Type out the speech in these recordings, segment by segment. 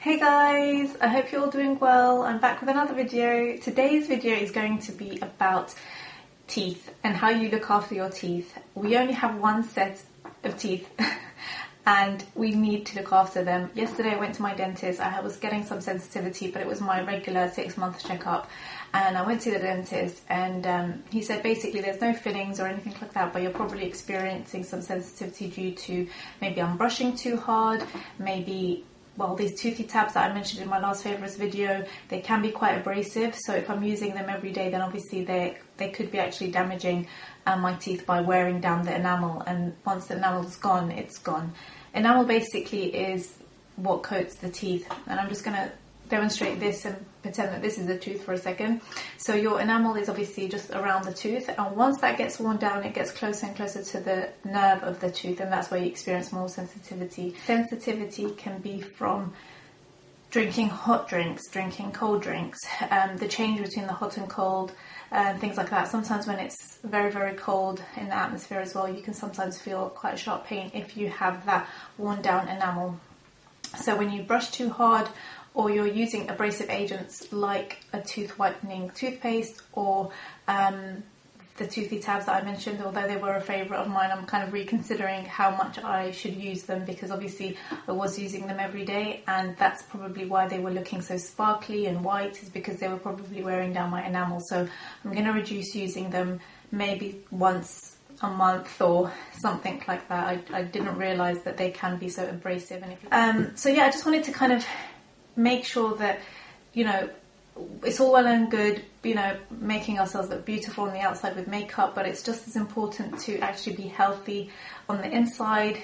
Hey guys, I hope you're all doing well. I'm back with another video. Today's video is going to be about teeth and how you look after your teeth. We only have one set of teeth and we need to look after them. Yesterday I went to my dentist. I was getting some sensitivity, but it was my regular 6-month checkup, and I went to the dentist and he said basically there's no fillings or anything like that, but you're probably experiencing some sensitivity due to maybe I'm brushing too hard, maybe these toothy tabs that I mentioned in my last favourites video, they can be quite abrasive. So if I'm using them every day, then obviously they could be actually damaging my teeth by wearing down the enamel. And once the enamel's gone, it's gone. Enamel basically is what coats the teeth. And I'm just going to demonstrate this and pretend that this is a tooth for a second. So your enamel is obviously just around the tooth, and once that gets worn down, it gets closer and closer to the nerve of the tooth, and that's where you experience more sensitivity. Sensitivity can be from drinking hot drinks, drinking cold drinks, the change between the hot and cold, things like that. Sometimes when it's very, very cold in the atmosphere as well, you can sometimes feel quite a sharp pain if you have that worn down enamel. So when you brush too hard, or you're using abrasive agents like a tooth whitening toothpaste or the toothy tabs that I mentioned, although they were a favourite of mine, I'm kind of reconsidering how much I should use them, because obviously I was using them every day, and that's probably why they were looking so sparkly and white, is because they were probably wearing down my enamel. So I'm going to reduce using them maybe once a month or something like that. I didn't realise that they can be so abrasive. So yeah, I just wanted to kind of make sure that, it's all well and good, making ourselves look beautiful on the outside with makeup, but it's just as important to actually be healthy on the inside,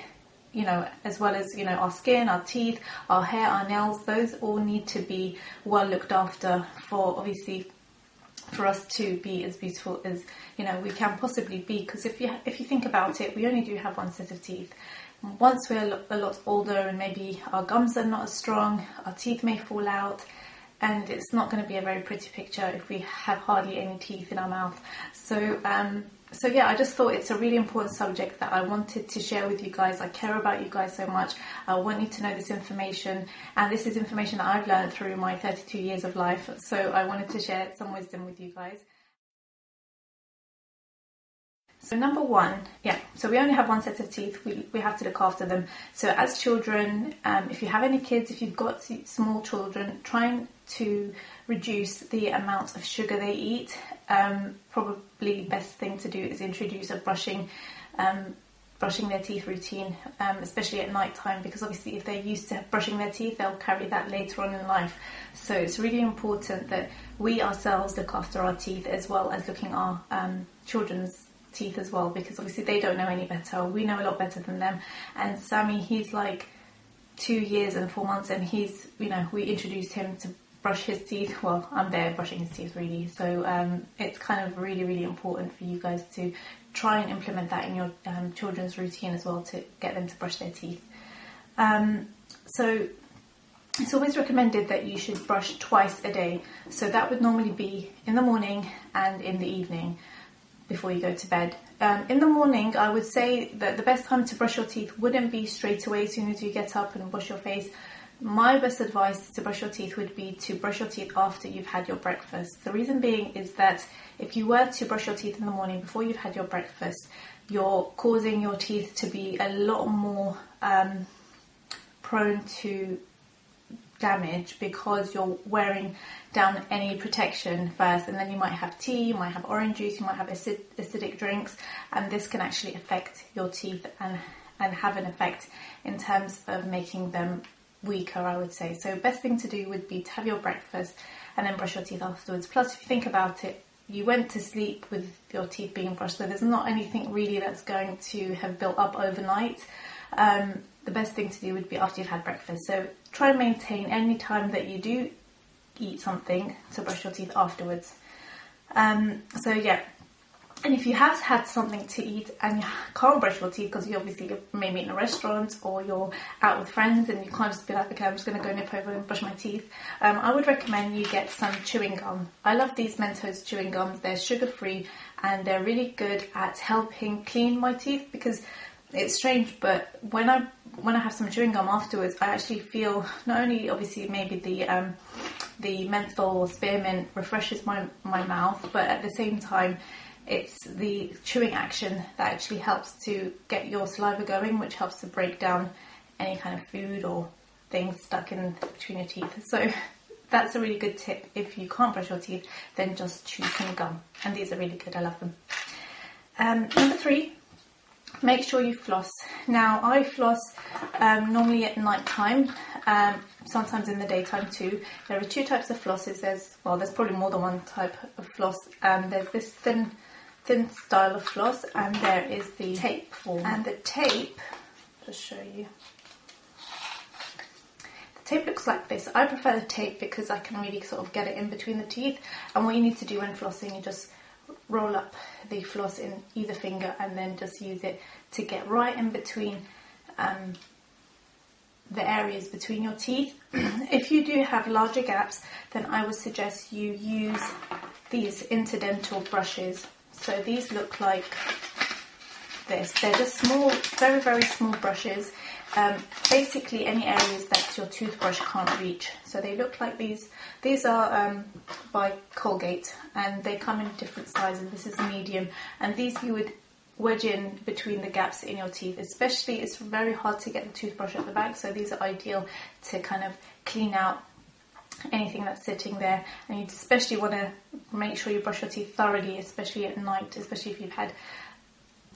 as well as, our skin, our teeth, our hair, our nails. Those all need to be well looked after for us to be as beautiful as, we can possibly be. Because if you think about it, we only do have one set of teeth. Once we're a lot older and maybe our gums are not as strong, our teeth may fall out, and it's not going to be a very pretty picture if we have hardly any teeth in our mouth. So yeah, I just thought it's a really important subject that I wanted to share with you guys. I care about you guys so much. I want you to know this information, and this is information that I've learned through my 32 years of life. So I wanted to share some wisdom with you guys. So number one, so we only have one set of teeth. We have to look after them. So as children, if you have any kids, if you've got small children, trying to reduce the amount of sugar they eat. Probably best thing to do is introduce a brushing their teeth routine, especially at night time, because obviously if they're used to brushing their teeth, they'll carry that later on in life. So it's really important that we ourselves look after our teeth, as well as looking our children's teeth as well, because obviously they don't know any better. We know a lot better than them. And Sammy, he's like 2 years and 4 months, and he's, we introduced him to brush his teeth. Well, I'm there brushing his teeth really. So it's kind of really, really important for you guys to try and implement that in your children's routine as well, to get them to brush their teeth. So it's always recommended that you should brush twice a day. So that would normally be in the morning and in the evening before you go to bed. In the morning, I would say that the best time to brush your teeth wouldn't be straight away as soon as you get up and wash your face. My best advice to brush your teeth would be to brush your teeth after you've had your breakfast. The reason being is that if you were to brush your teeth in the morning before you've had your breakfast, you're causing your teeth to be a lot more prone to damage, because you're wearing down any protection first, and then you might have tea, you might have orange juice, you might have acidic drinks, and this can actually affect your teeth and have an effect in terms of making them weaker, I would say. So best thing to do would be to have your breakfast and then brush your teeth afterwards. Plus, if you think about it, you went to sleep with your teeth being brushed, so there's not anything really that's going to have built up overnight. The best thing to do would be after you've had breakfast. So try and maintain any time that you do eat something to brush your teeth afterwards. So yeah, and if you have had something to eat and you can't brush your teeth because you're maybe in a restaurant or you're out with friends and you can't just be like, okay, I'm just going to go nip over and brush my teeth, I would recommend you get some chewing gum. I love these Mentos chewing gums. They're sugar-free and they're really good at helping clean my teeth, because it's strange, but when I when I have some chewing gum afterwards, I actually feel not only obviously maybe the menthol or spearmint refreshes my mouth, but at the same time it's the chewing action that actually helps to get your saliva going, which helps to break down any kind of food or things stuck in between your teeth. So that's a really good tip. If you can't brush your teeth, then just chew some gum, and these are really good. I love them. Number 3, make sure you floss. Now I floss normally at night time, sometimes in the daytime too. There are 2 types of flosses. There's probably more than one type of floss. There's this thin style of floss, and there is the tape form. And the tape, just show you. The tape looks like this. I prefer the tape because I can really sort of get it in between the teeth. And what you need to do when flossing, you just roll up the floss in either finger and then just use it to get right in between the areas between your teeth. If you do have larger gaps, then I would suggest you use these interdental brushes. So these look like this. They're just small, very, very small brushes. Basically any areas that your toothbrush can't reach. So they look like these. These are by Colgate, and they come in different sizes. This is medium, and these you would wedge in between the gaps in your teeth. Especially, it's very hard to get the toothbrush at the back, so these are ideal to kind of clean out anything that's sitting there. And you especially want to make sure you brush your teeth thoroughly, especially at night, especially if you've had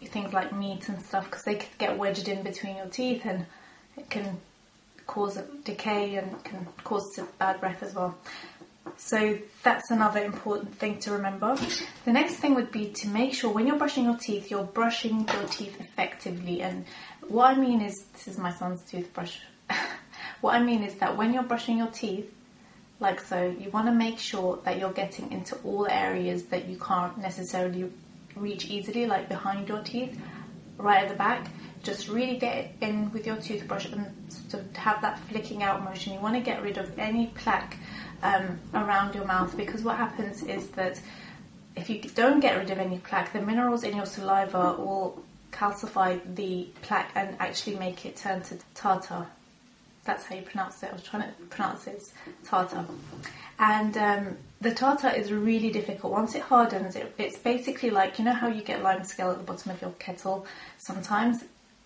things like meat and stuff, because they could get wedged in between your teeth and it can cause a decay and can cause bad breath as well. So that's another important thing to remember. The next thing would be to make sure when you're brushing your teeth, you're brushing your teeth effectively. And what I mean is, this is my son's toothbrush. What I mean is that when you're brushing your teeth, like so, you want to make sure that you're getting into all the areas that you can't necessarily reach easily, like behind your teeth, right at the back. Just really get it in with your toothbrush and sort of have that flicking out motion. You want to get rid of any plaque around your mouth, because what happens is that if you don't get rid of any plaque, the minerals in your saliva will calcify the plaque and actually make it turn to tartar. That's how you pronounce it. I was trying to pronounce it as tartar. And the tartar is really difficult. Once it hardens, it's basically like, you know how you get lime scale at the bottom of your kettle sometimes?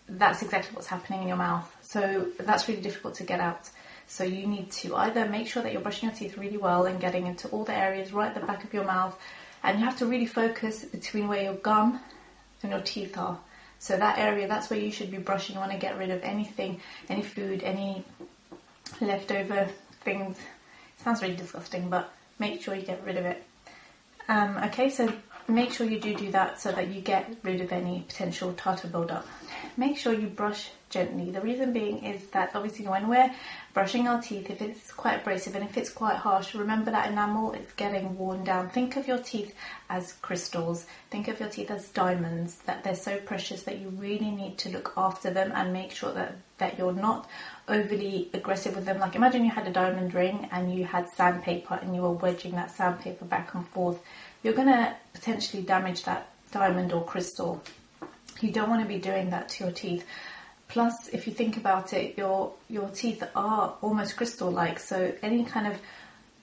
That's exactly what's happening in your mouth. So that's really difficult to get out. So you need to either make sure that you're brushing your teeth really well and getting into all the areas right at the back of your mouth. And you have to really focus between where your gum and your teeth are. So that area, that's where you should be brushing. You want to get rid of anything, any food, any leftover things. It sounds really disgusting, but make sure you get rid of it. Okay, so make sure you do that so that you get rid of any potential tartar buildup. Make sure you brush gently. The reason being is that obviously when we're brushing our teeth, if it's quite abrasive and if it's quite harsh, remember that enamel is getting worn down. Think of your teeth as crystals. Think of your teeth as diamonds, that they're so precious that you really need to look after them and make sure that you're not overly aggressive with them. Like imagine you had a diamond ring and you had sandpaper and you were wedging that sandpaper back and forth. You're going to potentially damage that diamond or crystal. You don't want to be doing that to your teeth. Plus, if you think about it, your teeth are almost crystal-like, so any kind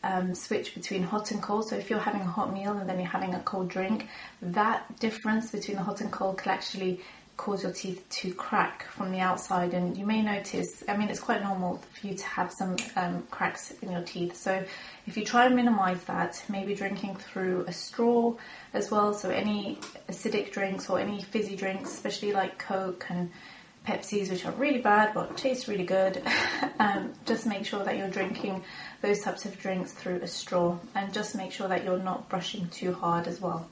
of switch between hot and cold, so if you're having a hot meal and then you're having a cold drink, that difference between the hot and cold can actually cause your teeth to crack from the outside. And you may notice, I mean, it's quite normal for you to have some cracks in your teeth. So if you try and minimize that, maybe drinking through a straw as well, so any acidic drinks or any fizzy drinks, especially like Coke and Pepsis, which are really bad but taste really good, just make sure that you're drinking those types of drinks through a straw, and just make sure that you're not brushing too hard as well.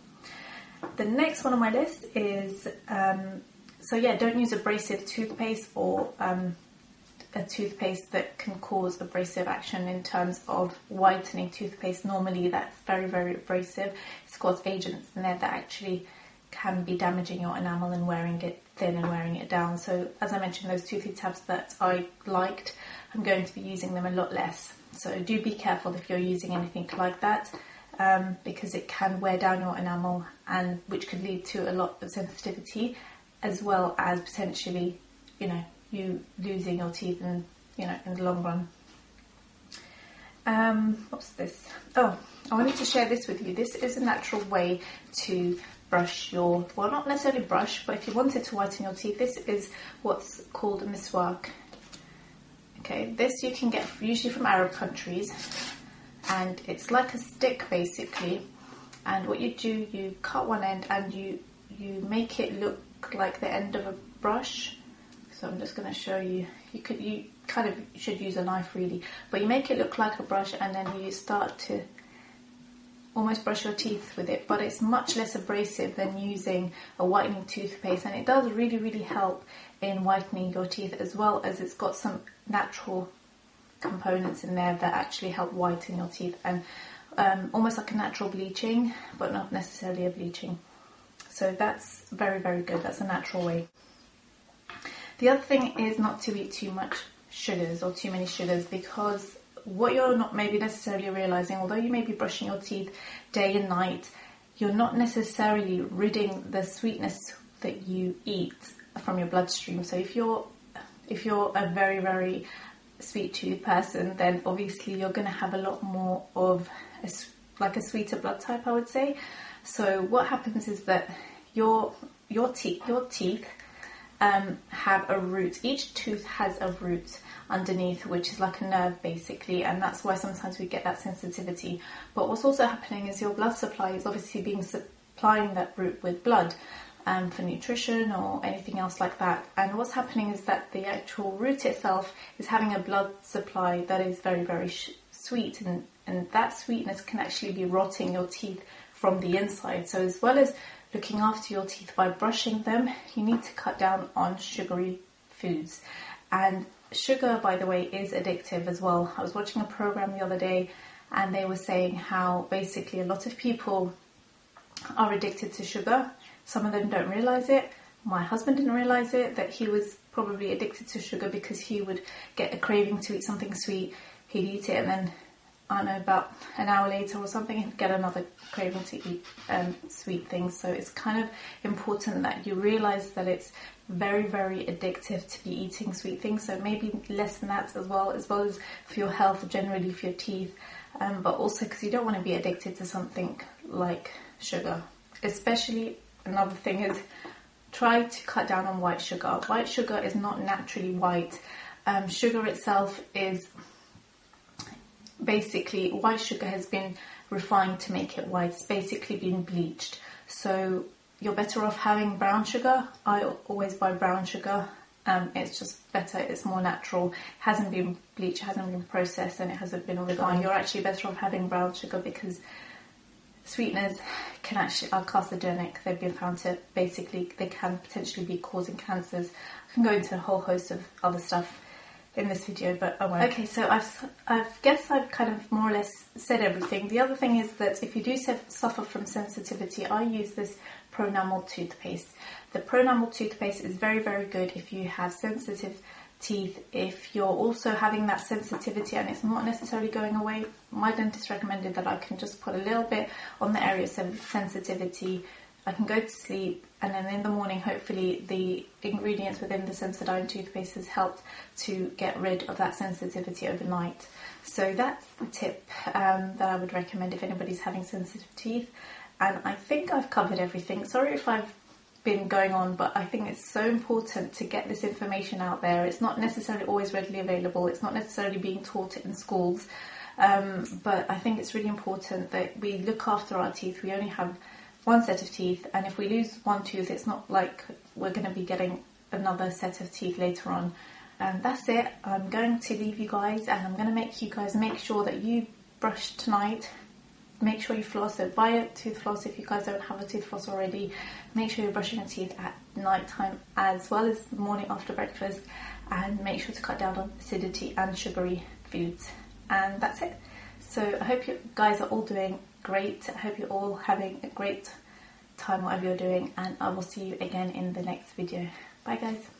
The next one on my list is don't use abrasive toothpaste or a toothpaste that can cause abrasive action in terms of whitening toothpaste. Normally that's very, very abrasive. It's got agents in there that actually can be damaging your enamel and wearing it thin and wearing it down. So as I mentioned, those toothy tabs that I liked, I'm going to be using them a lot less. So do be careful if you're using anything like that, because it can wear down your enamel, and which could lead to a lot of sensitivity, as well as potentially, you losing your teeth in, in the long run. What's this? Oh, I wanted to share this with you. This is a natural way to brush your, well, not necessarily brush, but if you wanted to whiten your teeth, this is what's called a miswak. Okay, this you can get usually from Arab countries, and it's like a stick basically. And what you do, you cut one end and you make it look like the end of a brush. So I'm just going to show you. You kind of should use a knife really, but you make it look like a brush, and then you start to almost brush your teeth with it. But it's much less abrasive than using a whitening toothpaste, and it does really, really help in whitening your teeth, as well as it's got some natural components in there that actually help whiten your teeth, and almost like a natural bleaching, but not necessarily a bleaching. So that's very, very good. That's a natural way. The other thing is not to eat too much sugars or too many sugars, because what you're not maybe necessarily realizing, although you may be brushing your teeth day and night, you're not necessarily ridding the sweetness that you eat from your bloodstream. So if you're a very, very sweet tooth person, then obviously you're going to have a lot more of a sweeter blood type, I would say. So what happens is that your teeth have a root. Each tooth has a root underneath, which is like a nerve basically, and that's why sometimes we get that sensitivity. But what's also happening is your blood supply is obviously supplying that root with blood for nutrition or anything else like that. And what's happening is that the actual root itself is having a blood supply that is very, very sweet, and that sweetness can actually be rotting your teeth from the inside. So as well as looking after your teeth by brushing them, you need to cut down on sugary foods. And sugar, by the way, is addictive as well. I was watching a program the other day, and they were saying how basically a lot of people are addicted to sugar. Some of them don't realize it. My husband didn't realize it, that he was probably addicted to sugar, because he would get a craving to eat something sweet. He'd eat it, and then, I don't know, about an hour later or something, he'd get another craving to eat sweet things. So it's kind of important that you realize that it's very, very addictive to be eating sweet things. So maybe less than that as well as for your health generally, for your teeth, but also because you don't want to be addicted to something like sugar. Especially, another thing is, try to cut down on white sugar. White sugar is not naturally white. Sugar itself is basically, white sugar has been refined to make it white. It's basically been bleached. So you're better off having brown sugar. I always buy brown sugar. It's just better, it's more natural, hasn't been bleached, hasn't been processed, and it hasn't been refined. You're actually better off having brown sugar, because sweeteners can actually are carcinogenic. They've been found to basically, they can potentially be causing cancers. I can go into a whole host of other stuff in this video, but I won't. Okay, so I guess I've kind of more or less said everything. The other thing is that if you do suffer from sensitivity, I use this Pronamel toothpaste. The Pronamel toothpaste is very, very good if you have sensitive teeth. If you're also having that sensitivity and it's not necessarily going away, my dentist recommended that I can just put a little bit on the area of sensitivity. I can go to sleep, and then in the morning, hopefully the ingredients within the Sensodyne toothpaste has helped to get rid of that sensitivity overnight. So that's the tip that I would recommend if anybody's having sensitive teeth. And I think I've covered everything. Sorry if I've been going on, but I think it's so important to get this information out there. It's not necessarily always readily available. It's not necessarily being taught in schools. But I think it's really important that we look after our teeth. We only have one set of teeth, and if we lose one tooth, it's not like we're going to be getting another set of teeth later on. And that's it. I'm going to leave you guys, and I'm going to make you guys make sure that you brush tonight. Make sure you floss. So buy a tooth floss if you guys don't have a tooth floss already. Make sure you're brushing your teeth at night time as well as the morning after breakfast, and make sure to cut down on acidity and sugary foods. And that's it. So I hope you guys are all doing great. I hope you're all having a great time whatever you're doing, and I will see you again in the next video. Bye guys.